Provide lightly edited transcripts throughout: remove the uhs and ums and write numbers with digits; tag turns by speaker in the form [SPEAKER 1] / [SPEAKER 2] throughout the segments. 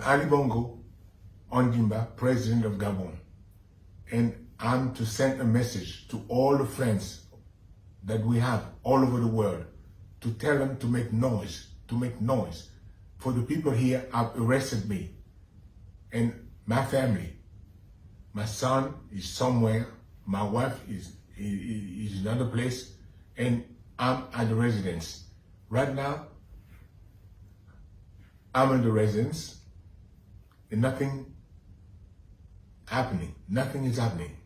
[SPEAKER 1] Ali Bongo Ondimba, President of Gabon, and I'm to send a message to all the friends that we have all over the world to tell them to make noise, For the people here have arrested me and my family. My son is somewhere, my wife is in another place, and I'm at the residence. Right now, I'm in the residence and nothing is happening.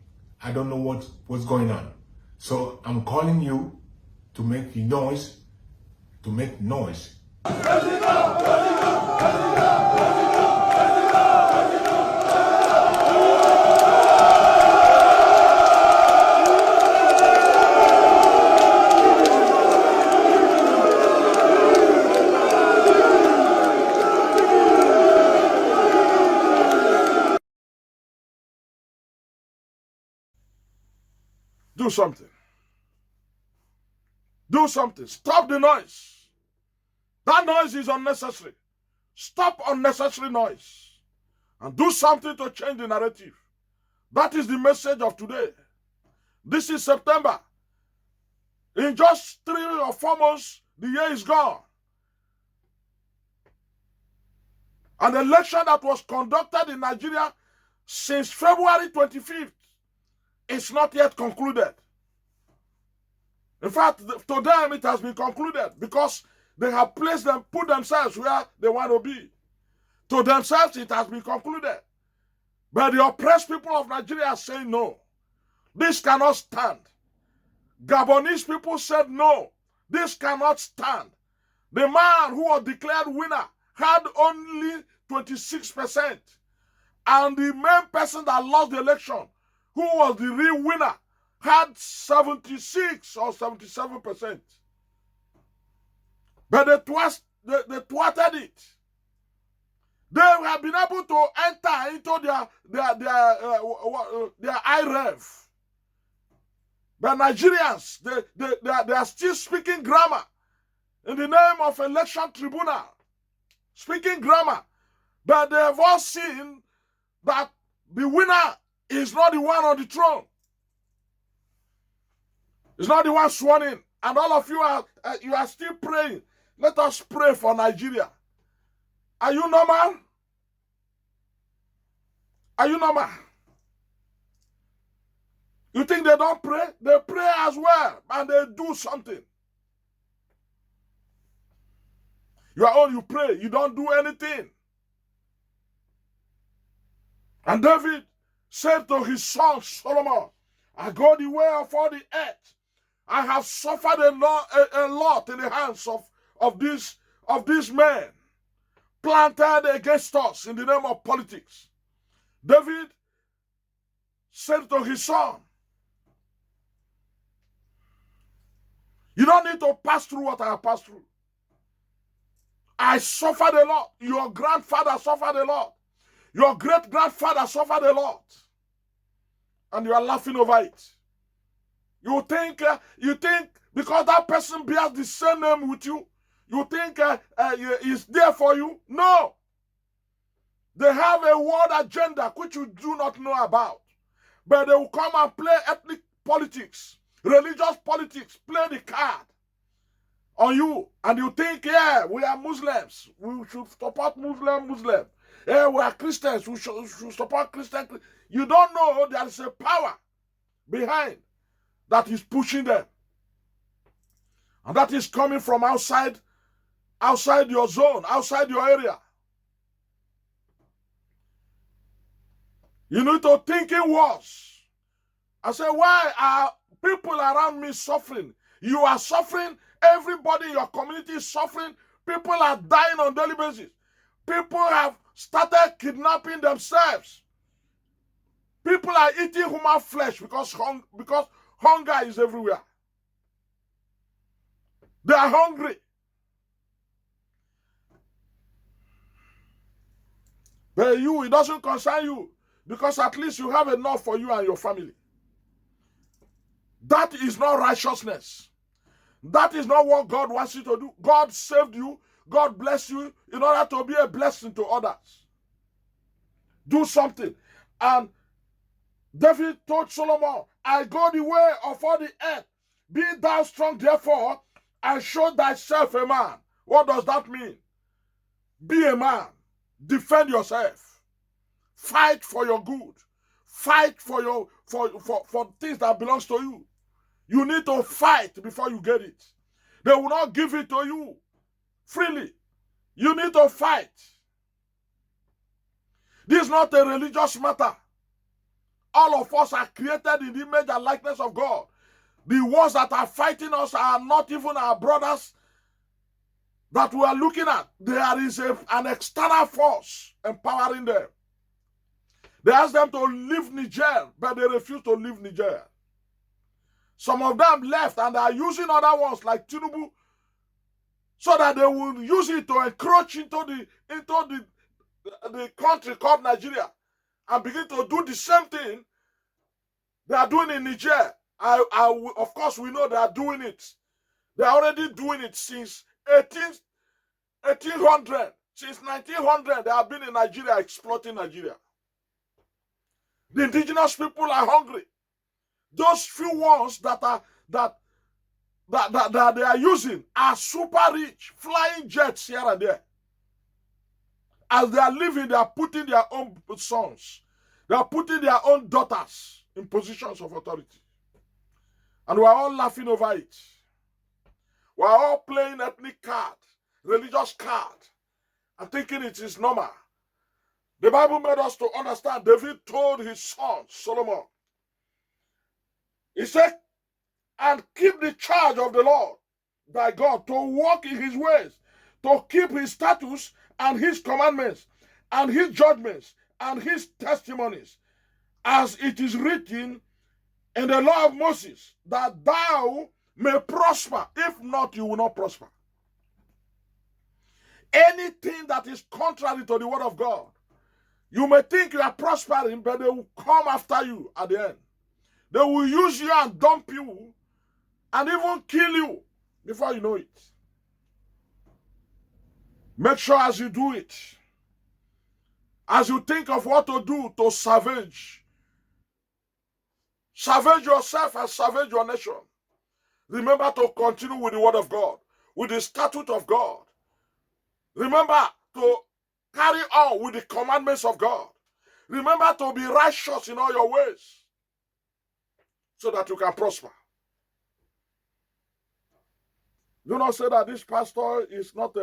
[SPEAKER 1] I don't know what's going on. So I'm calling you to make noise,
[SPEAKER 2] Do something. Do something. Stop the noise. That noise is unnecessary. Stop unnecessary noise. And do something to change the narrative. That is the message of today. This is September. In just 3 or 4 months, the year is gone. An election that was conducted in Nigeria since February 25th is not yet concluded. In fact, to them it has been concluded because they have put themselves where they want to be. To themselves it has been concluded. But the oppressed people of Nigeria are saying no. This cannot stand. Gabonese people said no. This cannot stand. The man who was declared winner had only 26%. And the main person that lost the election, who was the real winner, had 76 or 77%. But they thwarted it. They have been able to enter into their IREV. But Nigerians, they are still speaking grammar in the name of election tribunal. Speaking grammar. But they have all seen that the winner is not the one on the throne. It's not the one sworn in. And all of you are still praying. Let us pray for Nigeria. Are you normal? Are you normal? You think they don't pray? They pray as well, and they do something. You are all you pray, you don't do anything. And David said to his son Solomon, I go the way of all the earth. I have suffered a lot in the hands of these men planted against us in the name of politics. David said to his son, you don't need to pass through what I have passed through. I suffered a lot. Your grandfather suffered a lot. Your great-grandfather suffered a lot. And you are laughing over it. You think because that person bears the same name with you, you think he's there for you? No. They have a world agenda which you do not know about. But they will come and play ethnic politics, religious politics, play the card on you. And you think, yeah, we are Muslims. We should support Muslim. Yeah, we are Christians. We should support Christian. You don't know there is a power behind that is pushing them. And that is coming from outside your zone, outside your area. You need to think it worse. I say, why are people around me suffering? You are suffering. Everybody in your community is suffering. People are dying on a daily basis. People have started kidnapping themselves. People are eating human flesh because hunger is everywhere. They are hungry. But you, it doesn't concern you because at least you have enough for you and your family. That is not righteousness. That is not what God wants you to do. God saved you. God bless you in order to be a blessing to others. do something. And David told Solomon, I go the way of all the earth. Be thou strong, therefore, and show thyself a man. What does that mean? Be a man. Defend yourself. Fight for your good. Fight for your for things that belongs to you. You need to fight before you get it. They will not give it to you freely. You need to fight. This is not a religious matter. All of us are created in the image and likeness of God. The ones that are fighting us are not even our brothers that we are looking at. There is an external force empowering them. They ask them to leave Niger, but they refuse to leave Niger. Some of them left and they are using other ones like Tinubu so that they will use it to encroach into the country called Nigeria and begin to do the same thing they are doing in Niger. Of course, we know they are doing it. They are already doing it since 1800. Since 1900, they have been in Nigeria, exploiting Nigeria. The indigenous people are hungry. Those few ones that they are using are super rich, flying jets here and there. As they are living, they are putting their own sons, they are putting their own daughters in positions of authority. And we are all laughing over it. We are all playing ethnic card, religious card, and thinking it is normal. The Bible made us to understand. David told his son, Solomon, he said, and keep the charge of the Lord thy God, to walk in his ways, to keep his statutes and his commandments and his judgments and his testimonies, as it is written in the law of Moses, that thou may prosper. If not, you will not prosper. Anything that is contrary to the word of God, you may think you are prospering, but they will come after you at the end. They will use you and dump you and even kill you before you know it. Make sure as you do it, as you think of what to do to salvage yourself and salvage your nation, remember to continue with the word of God, with the statute of God. Remember to carry on with the commandments of God. Remember to be righteous in all your ways so that you can prosper. Do not say that this pastor is not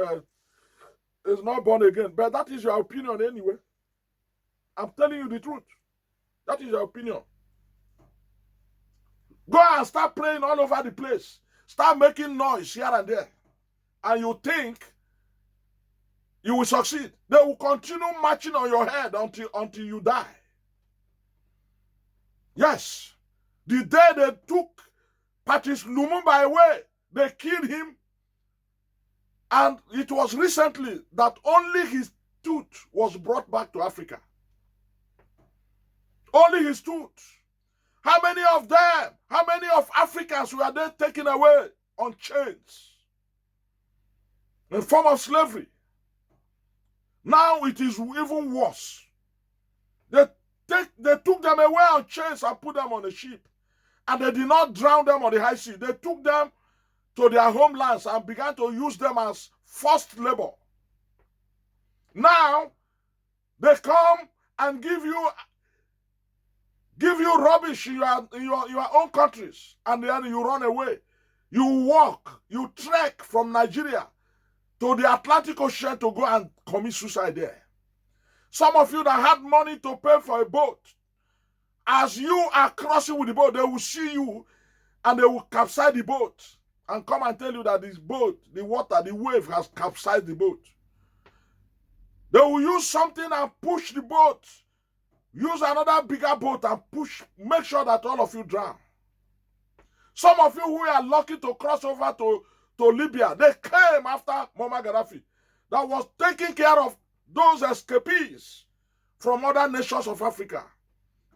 [SPEAKER 2] born again, but that is your opinion anyway. I'm telling you the truth. That is your opinion. Go and start praying all over the place. Start making noise here and there. And you think you will succeed. They will continue marching on your head until you die. Yes. The day they took Patrice Lumumba away, they killed him. And it was recently that only his tooth was brought back to Africa. Only his tooth. How many of them, how many of Africans were they taken away on chains in form of slavery? Now it is even worse. They took them away on chains and put them on a ship. And they did not drown them on the high sea. They took them to their homelands and began to use them as forced labor. Now, they come and give you rubbish in your own countries, and then you run away. You walk, you trek from Nigeria to the Atlantic Ocean to go and commit suicide there. Some of you that had money to pay for a boat, as you are crossing with the boat, they will see you and they will capsize the boat and come and tell you that this boat, the water, the wave has capsized the boat. They will use something and push the boat. Use another bigger boat and push, make sure that all of you drown. Some of you who are lucky to cross over to Libya, they came after Muammar Gaddafi that was taking care of those escapees from other nations of Africa.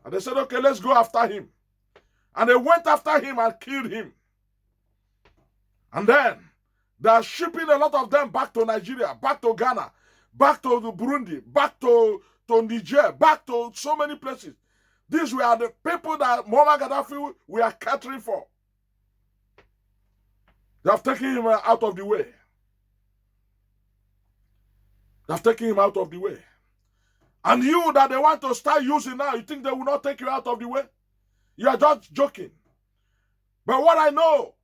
[SPEAKER 2] And they said, okay, let's go after him. And they went after him and killed him. And then they are shipping a lot of them back to Nigeria, back to Ghana, back to Burundi, back to to Niger, back to so many places. These were the people that Muammar Gaddafi were catering for. They have taken him out of the way. They have taken him out of the way. And you that they want to start using now, you think they will not take you out of the way? You are just joking. But what I know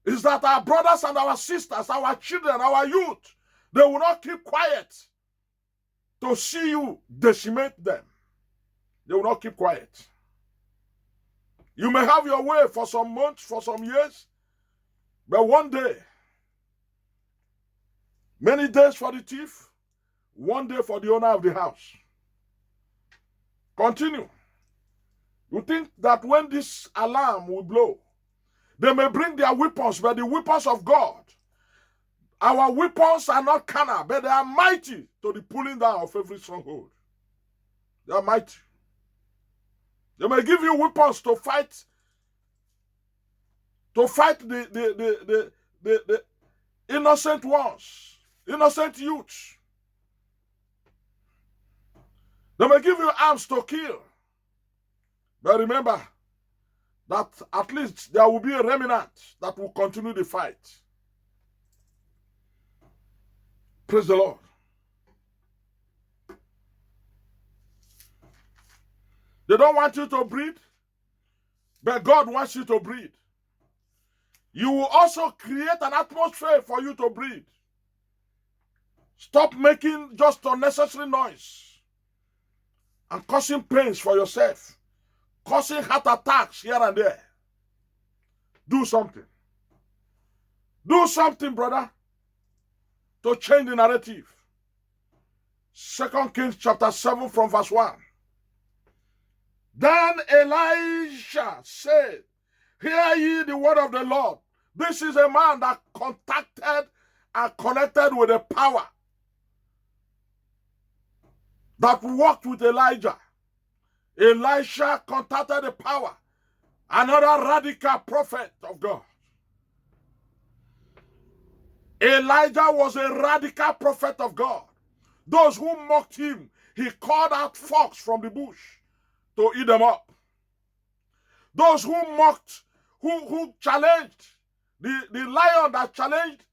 [SPEAKER 2] is that our brothers and our sisters, our children, our youth, they will not keep quiet to see you decimate them. They will not keep quiet. You may have your way for some months, for some years, but one day, many days for the thief, one day for the owner of the house. Continue. You think that when this alarm will blow, they may bring their weapons, but the weapons of God, our weapons are not carnal, but they are mighty to the pulling down of every stronghold. They are mighty. They may give you weapons to fight the innocent ones, innocent youths. They may give you arms to kill. But remember that at least there will be a remnant that will continue the fight. Praise the Lord. They don't want you to breathe, but God wants you to breathe. You will also create an atmosphere for you to breathe. Stop making just unnecessary noise and causing pains for yourself, causing heart attacks here and there. Do something. Do something, brother, to change the narrative. 2 Kings chapter 7 from verse 1. Then Elisha said, hear ye the word of the Lord. This is a man that contacted and connected with the power that worked with Elijah. Elisha contacted the power. Another radical prophet of God. Elijah was a radical prophet of God. Those who mocked him, he called out fox from the bush to eat them up. Those who mocked, who challenged, the lion that challenged,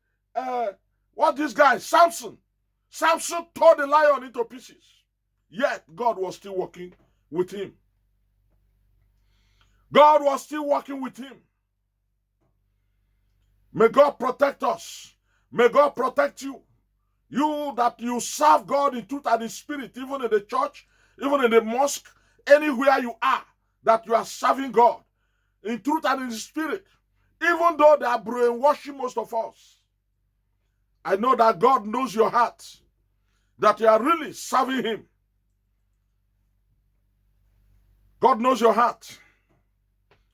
[SPEAKER 2] this guy, Samson. Samson tore the lion into pieces. Yet God was still working with him. God was still working with him. May God protect us. May God protect you. You that you serve God in truth and in spirit, even in the church, even in the mosque, anywhere you are, that you are serving God in truth and in the spirit, even though they are brainwashing most of us. I know that God knows your heart, that you are really serving him. God knows your heart.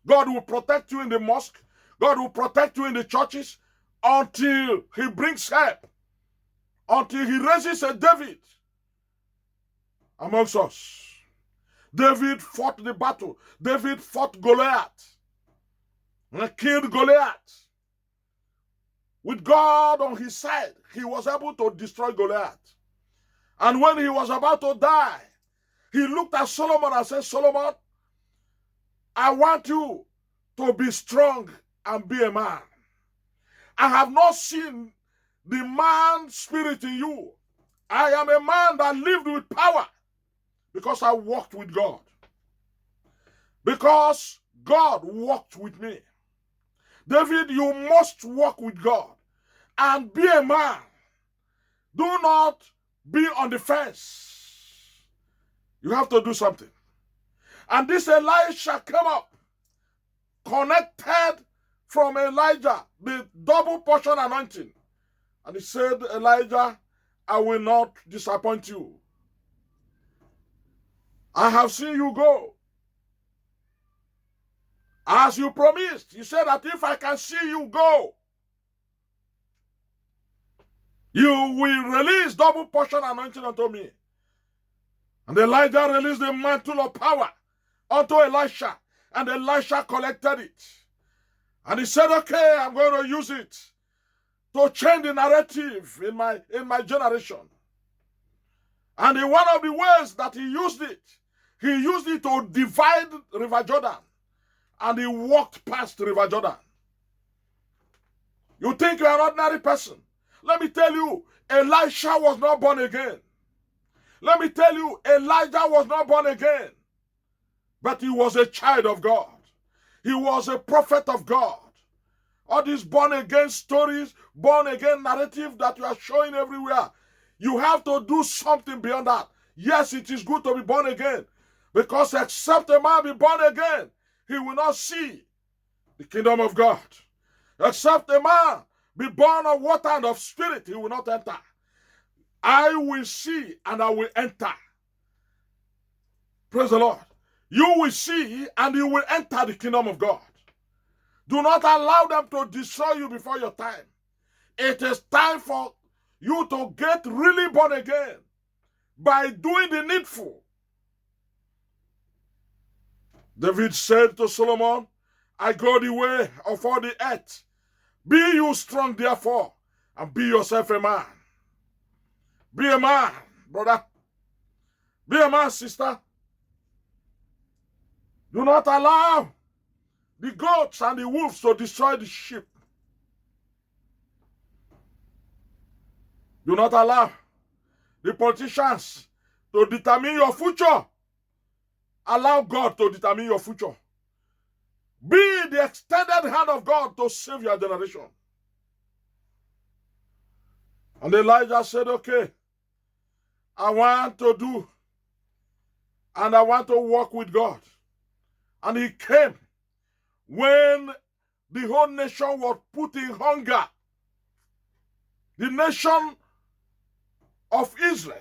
[SPEAKER 2] God will protect you in the mosque. God will protect you in the churches until he brings help, until he raises a David amongst us. David fought the battle. David fought Goliath and killed Goliath. With God on his side, he was able to destroy Goliath. And when he was about to die, he looked at Solomon and said, Solomon, I want you to be strong and be a man. I have not seen the man spirit in you. I am a man that lived with power because I walked with God. Because God walked with me. David, you must walk with God and be a man. Do not be on the fence. You have to do something. And this Elisha came up, connected from Elijah, the double portion anointing. And he said, Elijah, I will not disappoint you. I have seen you go. As you promised, you said that if I can see you go, you will release double portion anointing unto me. And Elijah released the mantle of power unto Elisha, and Elisha collected it. And he said, okay, I'm going to use it to change the narrative in my generation. And in one of the ways that he used it to divide River Jordan. And he walked past River Jordan. You think you're an ordinary person? Let me tell you, Elisha was not born again. Let me tell you, Elijah was not born again. But he was a child of God. He was a prophet of God. All these born again stories, born again narrative that you are showing everywhere, you have to do something beyond that. Yes, it is good to be born again, because except a man be born again, he will not see the kingdom of God. Except a man be born of water and of spirit, he will not enter. I will see and I will enter. Praise the Lord. You will see and you will enter the kingdom of God. Do not allow them to destroy you before your time. It is time for you to get really born again by doing the needful. David said to Solomon, I go the way of all the earth. Be you strong, therefore, and be yourself a man. Be a man, brother. Be a man, sister. Do not allow the goats and the wolves to destroy the sheep. Do not allow the politicians to determine your future. Allow God to determine your future. Be the extended hand of God to save your generation. And Elijah said, okay, I want to do and I want to walk with God. And he came when the whole nation was put in hunger. The nation of Israel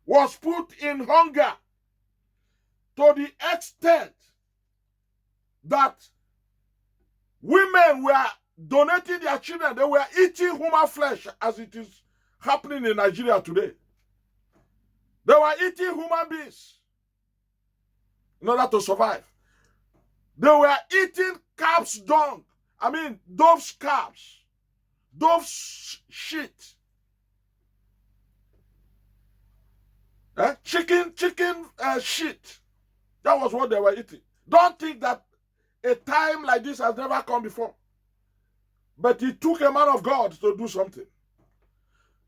[SPEAKER 2] was put in hunger to the extent that women were donating their children. They were eating human flesh, as it is happening in Nigeria today. They were eating human beings in order to survive. They were eating calves' dung. I mean, dove's calves, dove's shit. Chicken shit. That was what they were eating. Don't think that a time like this has never come before. But it took a man of God to do something.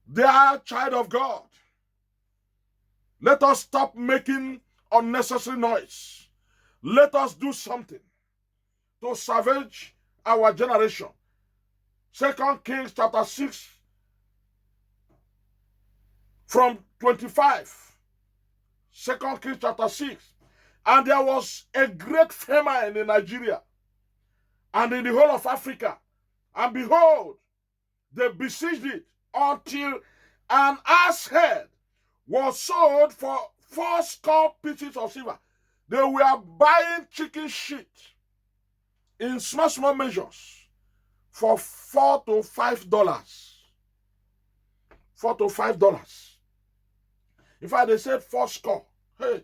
[SPEAKER 2] They are a child of God. Let us stop making unnecessary noise. Let us do something to salvage our generation. 2 Kings chapter 6 from 25. 2 Kings chapter 6. And there was a great famine in Nigeria and in the whole of Africa. And behold, they besieged it until an ass head was sold for 80 pieces of silver. They were buying chicken shit in small measures for $4 to $5. $4 to $5. In fact, they said 4 score. Hey,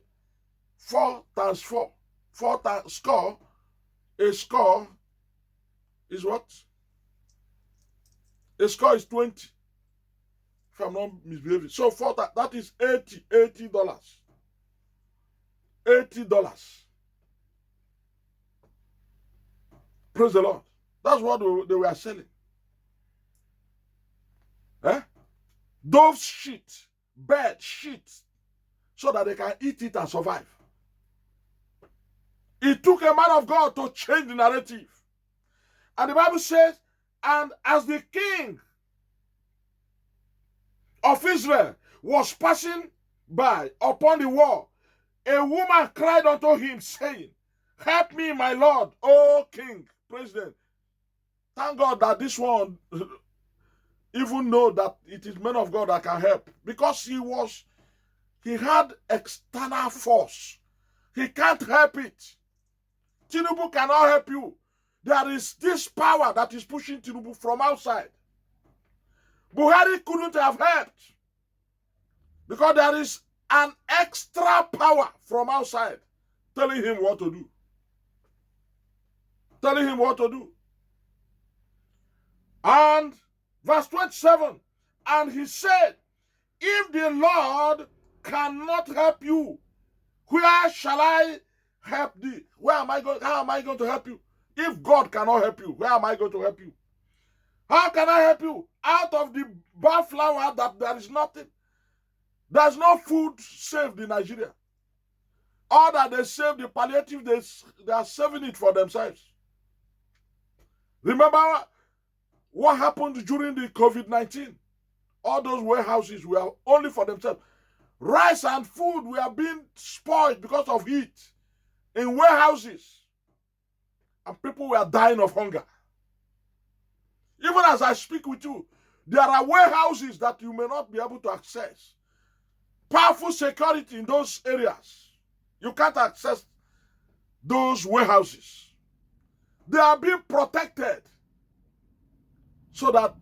[SPEAKER 2] 4 times 4. 4 times score. A score is what? A score is 20. If I'm not misbehaving. So 4 that is $80. $80. Praise the Lord. That's what they were selling. Dove's shit, bird shit, so that they can eat it and survive. It took a man of God to change the narrative. And the Bible says, and as the king of Israel was passing by upon the wall, a woman cried unto him, saying, help me, my Lord, O king, president. Thank God that this one even know that it is men of God that can help, because he had external force. He can't help it. Tinubu cannot help you. There is this power that is pushing Tinubu from outside. Buhari couldn't have helped because there is an extra power from outside telling him what to do. Telling him what to do. And verse 27, and he said, if the Lord cannot help you, where shall I help thee? Where am I going? How am I going to help you? If God cannot help you, where am I going to help you? How can I help you? Out of the bad flour that there is nothing. There's no food saved in Nigeria. All that they save, the palliative, they are saving it for themselves. Remember what happened during the COVID-19? All those warehouses were only for themselves. Rice and food were being spoiled because of heat in warehouses. And people were dying of hunger. Even as I speak with you, there are warehouses that you may not be able to access. Powerful security in those areas. You can't access those warehouses. They are being protected so that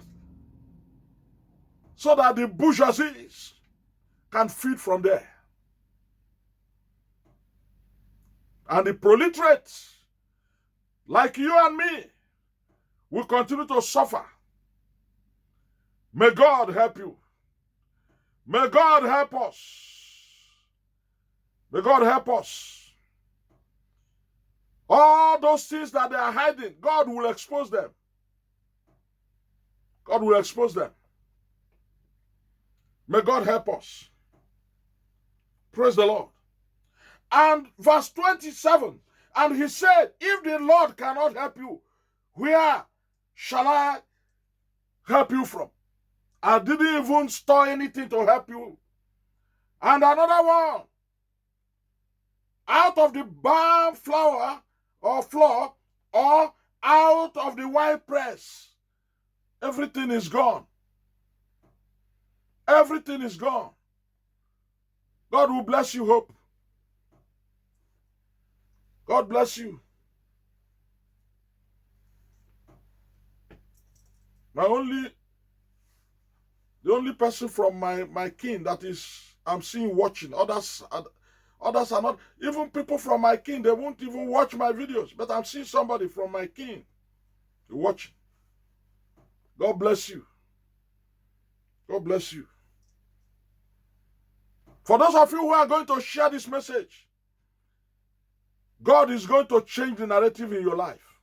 [SPEAKER 2] the bourgeoisie can feed from there. And the proletariats, like you and me, will continue to suffer. May God help you. May God help us. May God help us. All those things that they are hiding, God will expose them. God will expose them. May God help us. Praise the Lord. And verse 27, and he said, if the Lord cannot help you, where shall I help you from? I didn't even store anything to help you. And another one, out of the barn flour or flour, or out of the wine press, everything is gone. Everything is gone. God will bless you, Hope. God bless you. The only person from my kin that I'm seeing watching, others are not, even people from my kin, they won't even watch my videos, but I'm seeing somebody from my kin watching. God bless you. God bless you. For those of you who are going to share this message, God is going to change the narrative in your life.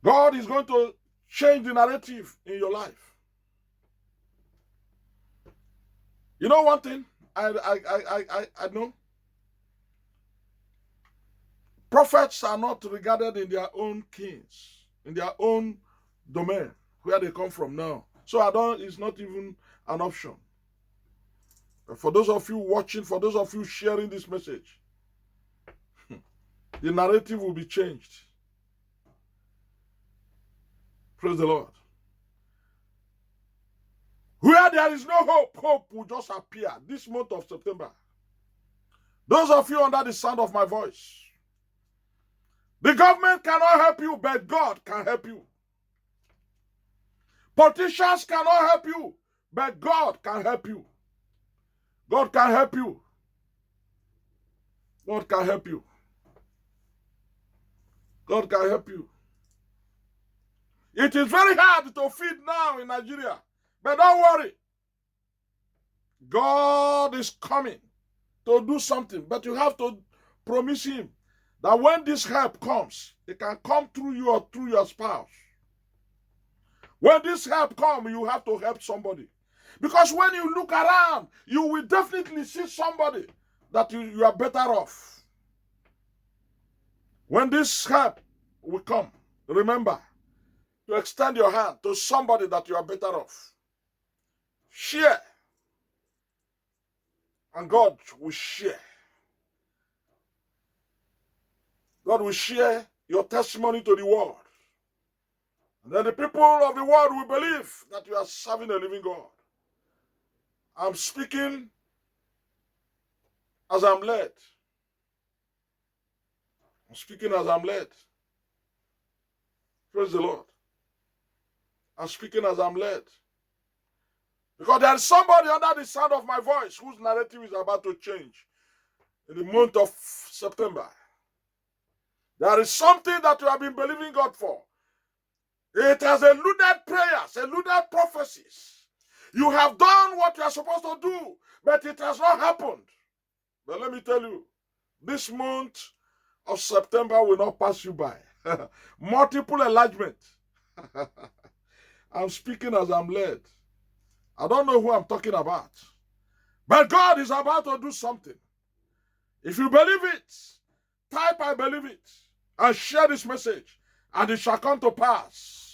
[SPEAKER 2] God is going to change the narrative in your life. You know one thing I know? Prophets are not regarded in their own kings, in their own domain, where they come from now. So it's not even an option. But for those of you watching, for those of you sharing this message, the narrative will be changed. Praise the Lord. Where there is no hope, hope will just appear this month of September. Those of you under the sound of my voice, the government cannot help you, but God can help you. Politicians cannot help you, but God can help you. God can help you. God can help you. God can help you. It is very hard to feed now in Nigeria, but don't worry. God is coming to do something, but you have to promise him that when this help comes, it can come through you or through your spouse. When this help comes, you have to help somebody. Because when you look around, you will definitely see somebody that you are better off. When this help will come, remember to extend your hand to somebody that you are better off. Share. And God will share. God will share your testimony to the world. And then the people of the world will believe that you are serving a living God. I'm speaking as I'm led. I'm speaking as I'm led. Praise the Lord. I'm speaking as I'm led. Because there is somebody under the sound of my voice whose narrative is about to change in the month of September. There is something that you have been believing God for. It has eluded prayers, eluded prophecies. You have done what you are supposed to do, but it has not happened. But let me tell you, this month of September will not pass you by. Multiple enlargement. I'm speaking as I'm led. I don't know who I'm talking about. But God is about to do something. If you believe it, type I believe it and share this message, and it shall come to pass.